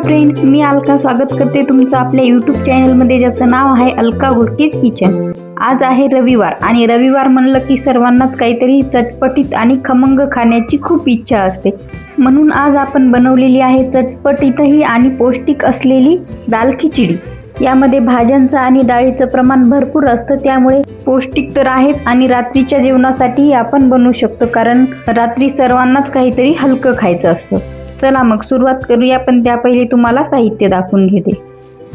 Friends, मी अलका स्वागत करते तुमचं आपल्या यूट्यूब चॅनलमध्ये, ज्याचं नाव आहे अलका घोडकेच किचन. आज आहे रविवार आणि रविवार म्हणलं की सर्वांनाच काहीतरी चटपटीत आणि खमंग खाण्याची खूप इच्छा असते. म्हणून आज आपण बनवलेली आहे चटपटीतही आणि पौष्टिक असलेली दाल खिचडी. यामध्ये भाज्यांचं आणि डाळीचं प्रमाण भरपूर असतं, त्यामुळे पौष्टिक तर आहेच आणि रात्रीच्या जेवणासाठी आपण बनवू शकतो, कारण रात्री सर्वांनाच काहीतरी हलकं खायचं असतं. चला मग सुरुवात करूया, पण त्या पहिले तुम्हाला साहित्य दाखवून घेते.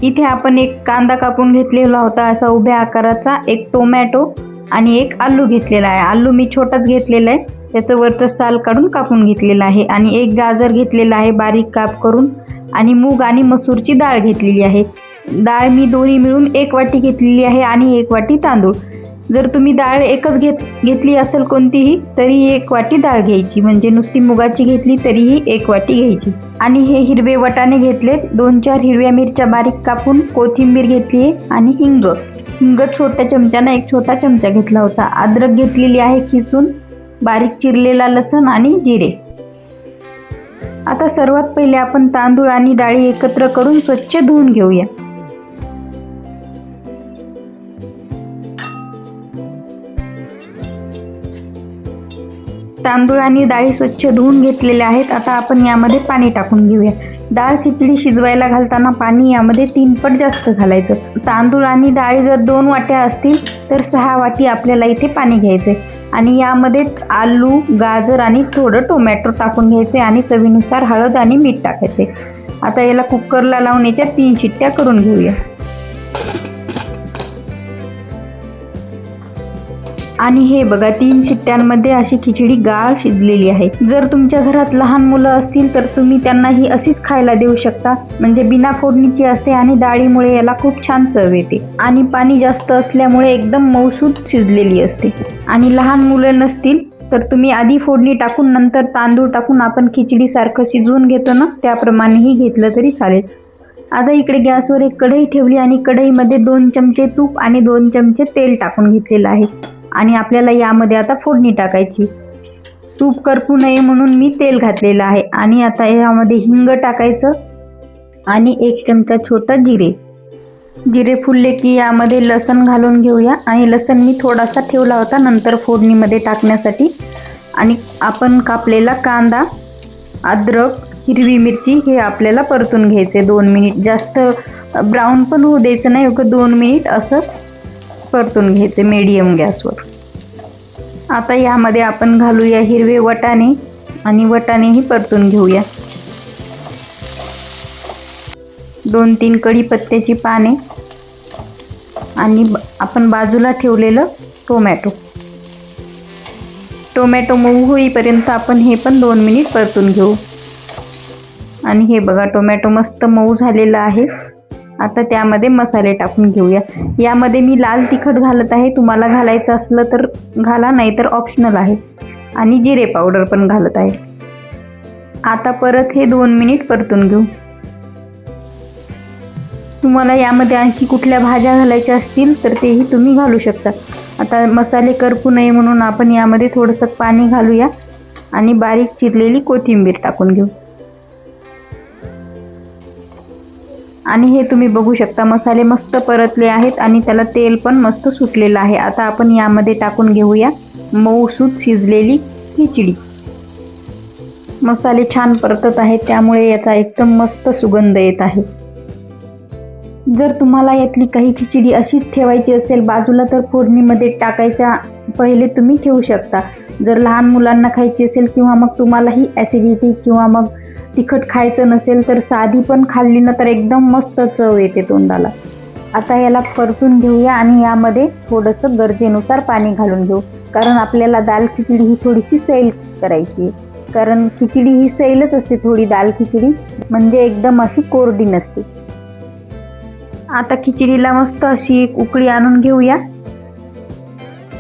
इथे आपण एक कांदा कापून घेतलेला होता असा उभ्या आकाराचा, एक टोमॅटो आणि एक आलू घेतलेला आहे. आलू मी छोटाच घेतलेला आहे, त्याचं वरचं साल काढून कापून घेतलेला आहे. आणि एक गाजर घेतलेला आहे बारीक काप करून, आणि मूग आणि मसूरची डाळ घेतलेली आहे. डाळ मी दोन्ही मिळून 1 वाटी घेतलेली आहे आणि 1 वाटी तांदूळ. जर तुम्ही डाळ एकच घेतली असेल कोणतीही तरी 1 वाटी डाळ घ्यायची, म्हणजे नुसती मुगाची घेतली तरीही 1 वाटी घ्यायची. आणि हे हिरवे वाटाणे घेतलेत, 2-4 हिरव्या मिरच्या बारीक कापून, कोथिंबीर घेतली आहे आणि हिंग छोट्या चमच्यानं 1 छोटा चमचा घेतला होता. अद्रक घेतलेली आहे खिसून, बारीक चिरलेला लसूण आणि जिरे. आता सर्वात पहिले आपण तांदूळ आणि डाळी एकत्र करून स्वच्छ धुवून घेऊया. तांदूळ आणि डाळी स्वच्छ धुवून घेतलेल्या आहेत. आता आपण यामध्ये पाणी टाकून घेऊया. डाळ खिचडी शिजवायला घालताना पाणी यामध्ये 3 पट जास्त घालायचं. तांदूळ आणि डाळी जर 2 वाट्या असतील तर 6 वाटी आपल्याला इथे पाणी घ्यायचे. आणि यामध्येच आलू, गाजर आणि थोडं टोमॅटो टाकून घ्यायचे आणि चवीनुसार हळद आणि मीठ टाकायचे. आता याला कुकरला लावून याच्या 3 शिट्ट्या करून घेऊया. आणि हे बघा, 3 शिट्ट्यांमध्ये अशी खिचडी गाळ शिजलेली आहे. जर तुमच्या घरात लहान मुलं असतील तर तुम्ही त्यांना ही अशीच खायला देऊ शकता, म्हणजे बिना फोडणीची असते आणि डाळीमुळे याला खूप छान चव येते. आणि पाणी जास्त असल्यामुळे एकदम मऊसूत शिजलेली असते. आणि लहान मुलं नसतील तर तुम्ही आधी फोडणी टाकून नंतर तांदूळ टाकून आपण खिचडी सारखं शिजवून घेतो ना, त्याप्रमाणेही घेतलं तरी चालेल. आता इकडे गॅसवर एक कढई ठेवली आणि कढईमध्ये 2 चमचे तूप आणि 2 चमचे तेल टाकून घेतलेलं आहे. आणि आपल्याला यामध्ये आता फोडणी टाकायची. तूप करपू नये म्हणून मी तेल घातलेलं आहे. आणि आता यामध्ये हिंग टाकायचं आणि 1 चमचा छोटा जिरे फुलले की यामध्ये लसण घालून घेऊया. आणि लसण मी थोडासा ठेवला होता नंतर फोडणीमध्ये टाकण्यासाठी. आणि आपण कापलेला कांदा, अद्रक, हिरवी मिरची हे आपल्याला परतून घ्यायचे 2 मिनिट. जास्त ब्राऊन पण होऊ द्यायचं नाही, 2 मिनिट असं परतून घ्यायचे मीडियम गॅसवर. आता यामध्ये आपण घालूया हिरवे वाटाणे आणि वाटाणेही परतून घेऊया. 2-3 कढीपत्त्याची पाने आणि आपण बाजूला ठेवलेलं टोमॅटो मऊ होईपर्यंत आपण हे पण 2 मिनिट परतून घेऊ. आणि हे बघा, टोमॅटो मस्त मऊ झालेला आहे. आता त्यामध्ये मसाले टाकून घेऊया. यामध्ये मी लाल तिखट घालत आहे, तुम्हाला घालायचं असलं तर घाला, नाही तर ऑप्शनल आहे. आणि जिरे पावडर पण घालत आहे. आता परत हे 2 मिनिट परतून घेऊ. तुम्हाला यामध्ये आणखी कुठल्या भाज्या घालायच्या असतील तर तेही तुम्ही घालू शकता. आता मसाले करपू नये म्हणून आपण यामध्ये थोडंसं पाणी घालूया आणि बारीक चिरलेली कोथिंबीर टाकून घेऊ. आणि हे तुम्ही बघू शकता, मसाले मस्त परतले आहेत आणि त्याला तेल पण मस्त सुटलेलं आहे. आता आपण यामध्ये टाकून घेऊया मऊसूत शिजलेली खिचडी. मसाले छान परतत आहेत, त्यामुळे याचा एकदम मस्त सुगंध येत आहे. जर तुम्हाला यातली काही खिचडी अशीच ठेवायची असेल बाजूला तर फोडणीमध्ये टाकायच्या पहिले तुम्ही ठेवू शकता. जर लहान मुलांना खायची असेल किंवा मग तुम्हालाही ॲसिडिटी किंवा मग तिखट खायचं नसेल तर साधी पण खाल्ली ना तर एकदम मस्त चव येते तोंडाला. आता याला परतून घेऊया आणि यामध्ये थोडंसं गरजेनुसार पाणी घालून घेऊ, कारण आपल्याला दाल खिचडी ही थोडीशी सैल करायची. कारण खिचडी ही सैलच असते थोडी, दाल खिचडी म्हणजे एकदम अशी कोरडी नसते. आता खिचडीला मस्त अशी एक उकळी आणून घेऊया,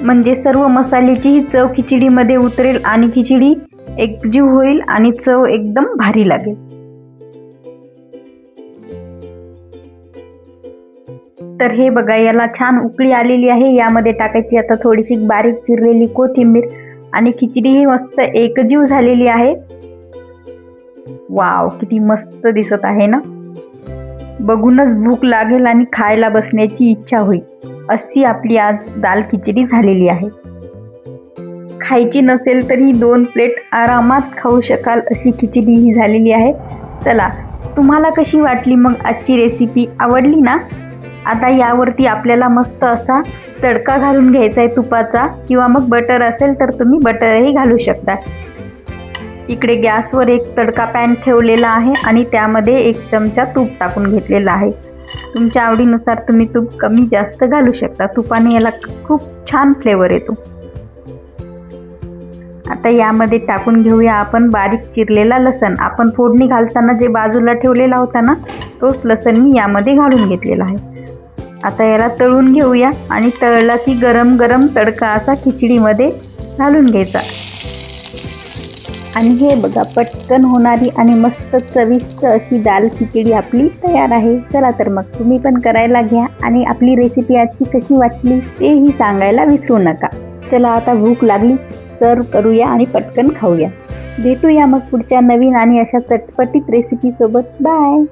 म्हणजे सर्व मसाल्याची ही चव खिचडीमध्ये उतरेल आणि खिचडी एकजीव होईल आणि चव एकदम भारी लागेल. तर हे बघा, याला छान उकळी आलेली आहे. यामध्ये टाकायची आता थोडीशी बारीक चिरलेली कोथिंबीर आणि खिचडी ही मस्त एकजीव झालेली आहे. वाव, किती मस्त दिसत आहे ना. बघूनच भूक लागेल आणि खायला बसण्याची इच्छा होईल अशी आपली आज दाल खिचडी झालेली आहे. खायची नसेल तरी 2 प्लेट आरामात खाऊ शकाल अशी खिचडी ही झालेली आहे. चला, तुम्हाला कशी वाटली मग आजची रेसिपी? आवडली ना? आता यावरती आपल्याला मस्त असा तडका घालून घ्यायचा आहे तुपाचा, किंवा मग बटर असेल तर तुम्ही बटरही घालू शकता. इकडे गॅसवर एक तडका पॅन ठेवलेला आहे आणि त्यामध्ये 1 चमचा तूप टाकून घेतलेला आहे. तुमच्या आवडीनुसार तुम्ही तूप कमी जास्त घालू शकता. तुपाने याला खूप छान फ्लेवर येतो. आता यामध्ये टाकून घेऊया आपण बारीक चिरलेला लसण. आपण फोडणी घालताना जे बाजूला ठेवलेला होता ना, तोच लसण मी यामध्ये घालून घेतलेला आहे. आता याला तळून घेऊया आणि तळला की गरम गरम तडका असा खिचडीमध्ये घालून घ्यायचा. आणि हे बघा, पटकन होणारी आणि मस्त चविष्ट अशी दाल खिचडी आपली तयार आहे. चला तर मग तुम्ही पण करायला घ्या आणि आपली रेसिपी आजची कशी वाटली तेही सांगायला विसरू नका. चला, आता भूक लागली, सर्व करूया आणि पटकन खाऊया. भेटूया मग पुढच्या नवीन आणि अशा चटपटीत रेसिपीसोबत. बाय.